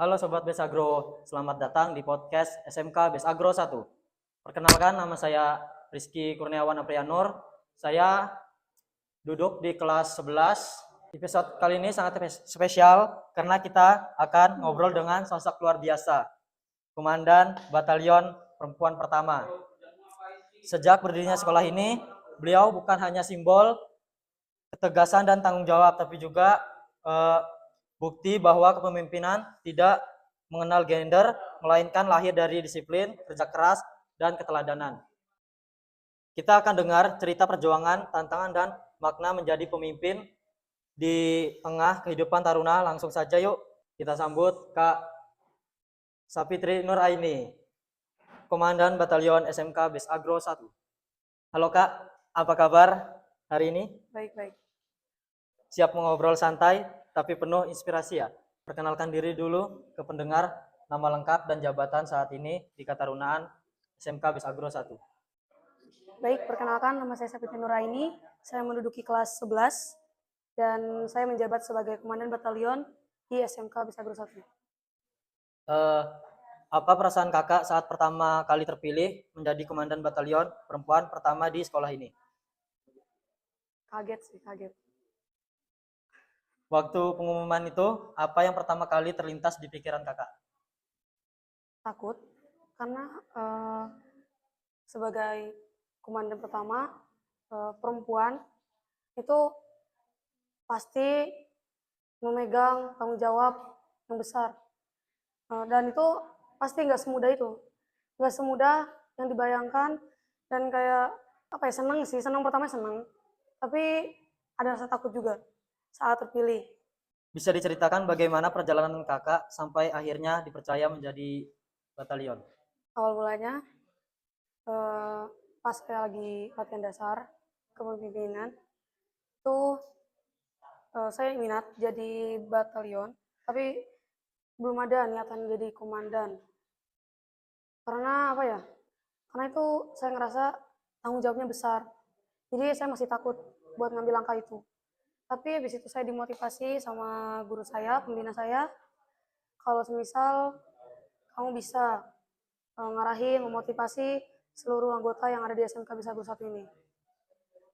Halo Sobat Besagro, selamat datang di podcast SMK Besagro 1. Perkenalkan, nama saya Rizky Kurniawan Aprianur. Saya duduk di kelas 11. Episode kali ini sangat spesial karena kita akan ngobrol dengan sosok luar biasa, Komandan Batalion Perempuan Pertama. Sejak berdirinya sekolah ini, beliau bukan hanya simbol ketegasan dan tanggung jawab, tapi juga bukti bahwa kepemimpinan tidak mengenal gender, melainkan lahir dari disiplin, kerja keras, dan keteladanan. Kita akan dengar cerita perjuangan, tantangan, dan makna menjadi pemimpin di tengah kehidupan taruna. Langsung saja yuk kita sambut Kak Sapitri Nuraini, Komandan Batalion SMK Besagro 1. Halo Kak, apa kabar hari ini? Baik. Siap mengobrol santai tapi penuh inspirasi ya? Perkenalkan diri dulu ke pendengar, nama lengkap dan jabatan saat ini di Ketarunaan SMK Besagro 1. Baik, perkenalkan nama saya Sapitri Nuraini. Saya menduduki kelas 11 dan saya menjabat sebagai Komandan Batalion di SMK Besagro 1. Apa perasaan kakak saat pertama kali terpilih menjadi Komandan Batalion Perempuan Pertama di sekolah ini? Kaget. Waktu pengumuman itu, apa yang pertama kali terlintas di pikiran kakak? Takut, karena sebagai komandan pertama perempuan itu pasti memegang tanggung jawab yang besar. Dan itu pasti nggak semudah itu. Nggak semudah yang dibayangkan, dan kayak senang pertama senang. Tapi ada rasa takut juga saat terpilih. Bisa diceritakan bagaimana perjalanan kakak sampai akhirnya dipercaya menjadi batalion? Awal mulanya pas saya lagi latihan dasar kepemimpinan itu saya minat jadi batalion, tapi belum ada niatan jadi komandan. Karena karena itu saya ngerasa tanggung jawabnya besar. Jadi saya masih takut buat ngambil langkah itu. Tapi habis itu saya dimotivasi sama guru saya, pembina saya, kalau semisal kamu bisa ngarahin, memotivasi seluruh anggota yang ada di SMK Besagro 1 ini.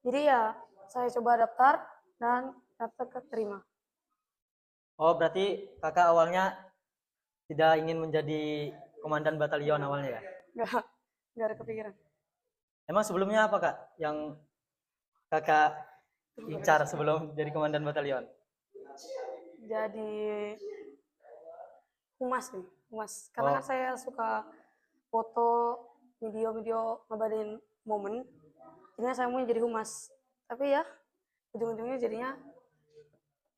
Jadi ya, saya coba daftar dan keterima. Oh, berarti kakak awalnya tidak ingin menjadi komandan batalion awalnya ya? Nggak ada kepikiran. Emang sebelumnya apa kak yang kakak incar sebelum jadi komandan batalion? Jadi humas. Karena kan Oh, saya suka foto, video-video ngebadain momen. Jadinya saya mau jadi humas. Tapi ya, ujung-ujungnya jadinya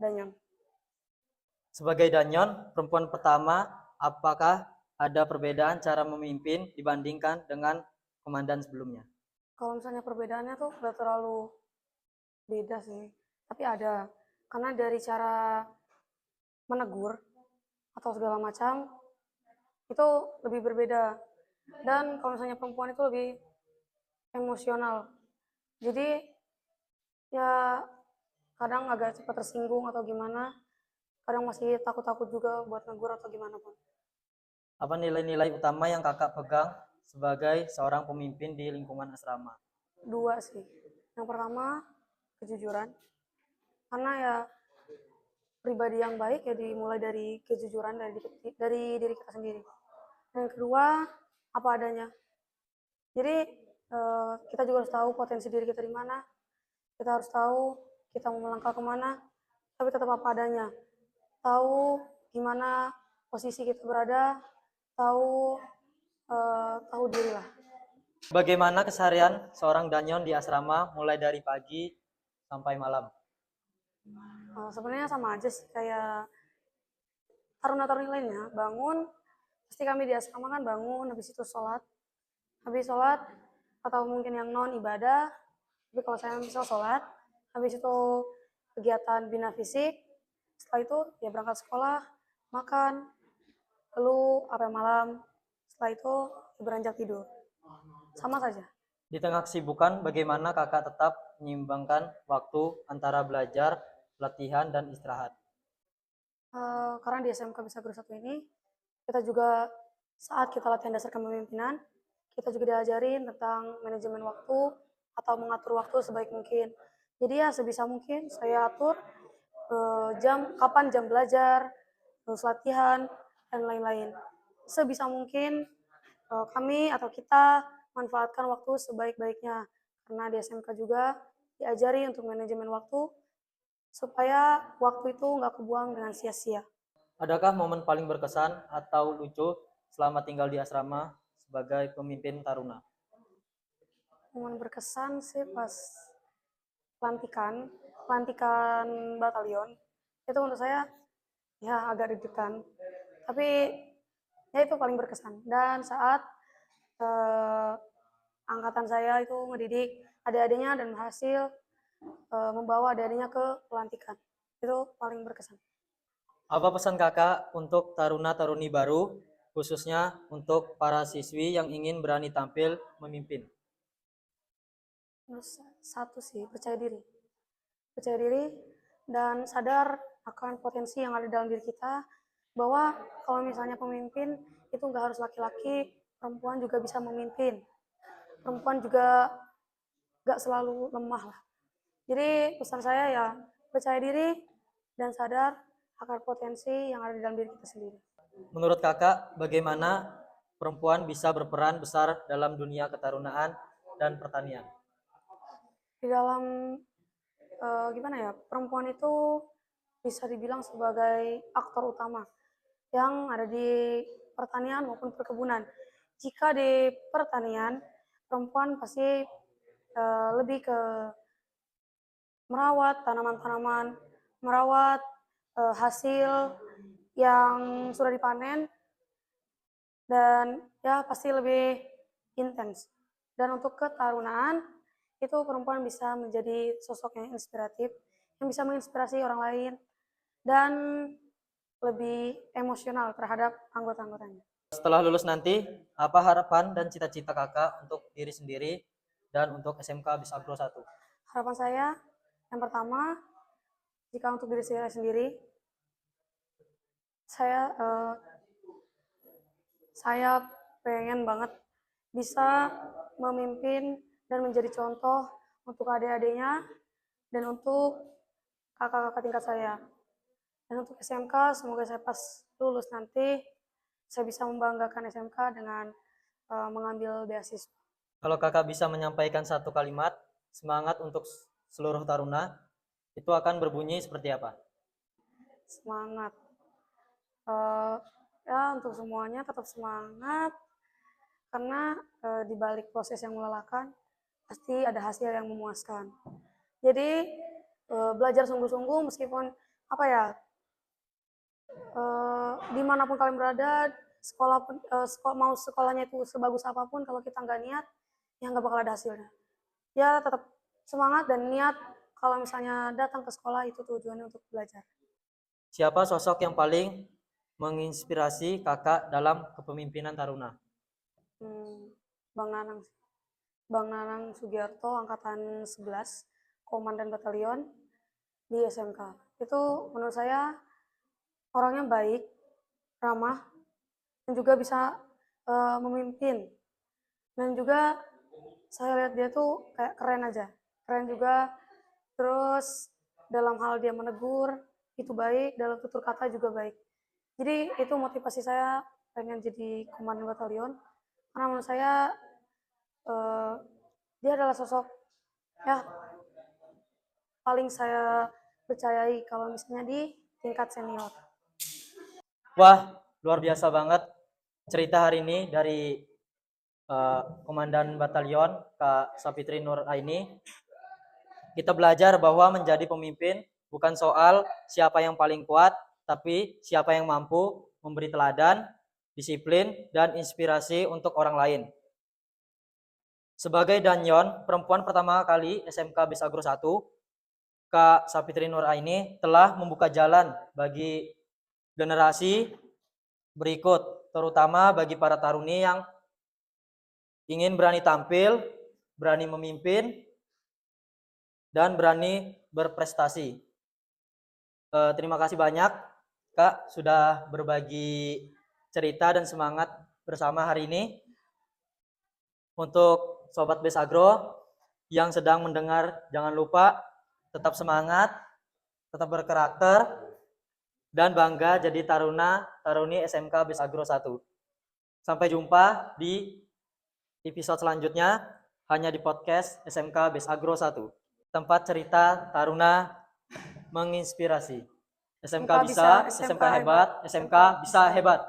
danyang. sebagai danyon perempuan pertama, apakah ada perbedaan cara memimpin dibandingkan dengan komandan sebelumnya? Kalau misalnya perbedaannya tuh nggak terlalu beda sih. Tapi ada. Karena dari cara menegur atau segala macam itu lebih berbeda. Dan kalau misalnya perempuan itu lebih emosional. Jadi ya kadang agak cepat tersinggung atau gimana. Kadang masih takut-takut juga buat negur atau gimana pun. Apa nilai-nilai utama yang kakak pegang sebagai seorang pemimpin di lingkungan asrama? Dua sih. Yang pertama, kejujuran. Karena ya pribadi yang baik ya dimulai dari kejujuran dari diri kita sendiri. Dan yang kedua, apa adanya. Jadi kita juga harus tahu potensi diri kita di mana. Kita harus tahu kita mau melangkah kemana, tapi tetap apa adanya. Tahu gimana posisi kita berada, tahu tahu diri lah. Bagaimana keseharian seorang danyon di asrama mulai dari pagi sampai malam? Sebenarnya sama aja sih kayak taruna-taruni lainnya. Bangun, pasti kami di asrama kan bangun, habis itu sholat. Habis sholat, atau mungkin yang non ibadah, tapi kalau saya misal sholat, habis itu kegiatan bina fisik, setelah itu ya berangkat sekolah, makan, lalu apa malam, setelah itu ya beranjak tidur. Sama saja. Di tengah kesibukan, bagaimana kakak tetap menyeimbangkan waktu antara belajar, latihan, dan istirahat? Karena di SMK Bisa Guru 1 ini, kita juga saat kita latihan dasar kepemimpinan, kita juga diajarin tentang manajemen waktu atau mengatur waktu sebaik mungkin. Jadi ya sebisa mungkin saya atur kapan jam belajar, terus latihan, dan lain-lain. Sebisa mungkin kami atau kita manfaatkan waktu sebaik-baiknya. Karena di SMK juga diajari untuk manajemen waktu supaya waktu itu nggak kebuang dengan sia-sia. Adakah momen paling berkesan atau lucu selama tinggal di asrama sebagai pemimpin taruna? Momen berkesan sih pas pelantikan, pelantikan batalion. Itu menurut saya ya agak deg-degan. Tapi ya itu paling berkesan. Dan saat eh, angkatan saya itu mendidik adik-adiknya dan berhasil membawa adik-adiknya ke pelantikan. Itu paling berkesan. Apa pesan kakak untuk taruna-taruni baru, khususnya untuk para siswi yang ingin berani tampil memimpin? Terus satu sih, percaya diri. Percaya diri dan sadar akan potensi yang ada dalam diri kita, bahwa kalau misalnya pemimpin itu nggak harus laki-laki, perempuan juga bisa memimpin. Perempuan juga nggak selalu lemah lah. Jadi pesan saya ya percaya diri dan sadar akan potensi yang ada di dalam diri kita sendiri. Menurut kakak, bagaimana perempuan bisa berperan besar dalam dunia ketarunaan dan pertanian? Di dalam gimana ya, perempuan itu bisa dibilang sebagai aktor utama yang ada di pertanian maupun perkebunan. Jika di pertanian, perempuan pasti lebih ke merawat tanaman-tanaman, merawat hasil yang sudah dipanen, dan ya pasti lebih intens. Dan untuk ketarunaan, itu perempuan bisa menjadi sosok yang inspiratif, yang bisa menginspirasi orang lain, dan lebih emosional terhadap anggota-anggotanya. Setelah lulus nanti, apa harapan dan cita-cita kakak untuk diri sendiri dan untuk SMK Bisa Agro 1? Harapan saya, yang pertama, jika untuk diri saya sendiri, saya saya pengen banget bisa memimpin dan menjadi contoh untuk adik-adiknya dan untuk kakak-kakak tingkat saya. Dan untuk SMK, semoga saya pas lulus nanti, saya bisa membanggakan SMK dengan mengambil beasiswa. Kalau kakak bisa menyampaikan satu kalimat semangat untuk seluruh taruna, itu akan berbunyi seperti apa? Semangat. Eh, ya untuk semuanya tetap semangat, karena di balik proses yang melelahkan pasti ada hasil yang memuaskan. Jadi belajar sungguh-sungguh meskipun apa ya, dimanapun kalian berada, mau sekolahnya itu sebagus apapun, kalau kita nggak niat, ya nggak bakal ada hasilnya. Ya tetap semangat dan niat kalau misalnya datang ke sekolah itu tujuannya untuk belajar. Siapa sosok yang paling menginspirasi kakak dalam kepemimpinan taruna? Bang Nanang. Bang Nanang Sugiarto, Angkatan 11, Komandan Batalion di SMK. Itu menurut saya orangnya baik, ramah, dan juga bisa memimpin. Dan juga saya lihat dia tuh kayak keren aja. Keren juga. Terus dalam hal dia menegur, itu baik. Dalam tutur kata juga baik. Jadi itu motivasi saya pengen jadi komandan batalion. Karena menurut saya dia adalah sosok ya paling saya percayai kalau misalnya di tingkat senior. Wah, luar biasa banget cerita hari ini dari Komandan Batalion Kak Sapitri Nur Aini. Kita belajar bahwa menjadi pemimpin bukan soal siapa yang paling kuat, tapi siapa yang mampu memberi teladan, disiplin, dan inspirasi untuk orang lain. Sebagai Danyon, perempuan pertama kali SMK Bisa Agro 1, Kak Sapitri Nur Aini telah membuka jalan bagi generasi berikut, terutama bagi para taruni yang ingin berani tampil, berani memimpin, dan berani berprestasi. Terima kasih banyak. Kak sudah berbagi cerita dan semangat bersama hari ini. Untuk Sobat Bes Agro yang sedang mendengar, jangan lupa tetap semangat, tetap berkarakter, dan bangga jadi taruni SMK Bes Agro 1. Sampai jumpa di episode selanjutnya hanya di podcast SMK Bes Agro 1. Tempat cerita taruna menginspirasi. SMK bisa, SMK hebat, SMK bisa hebat.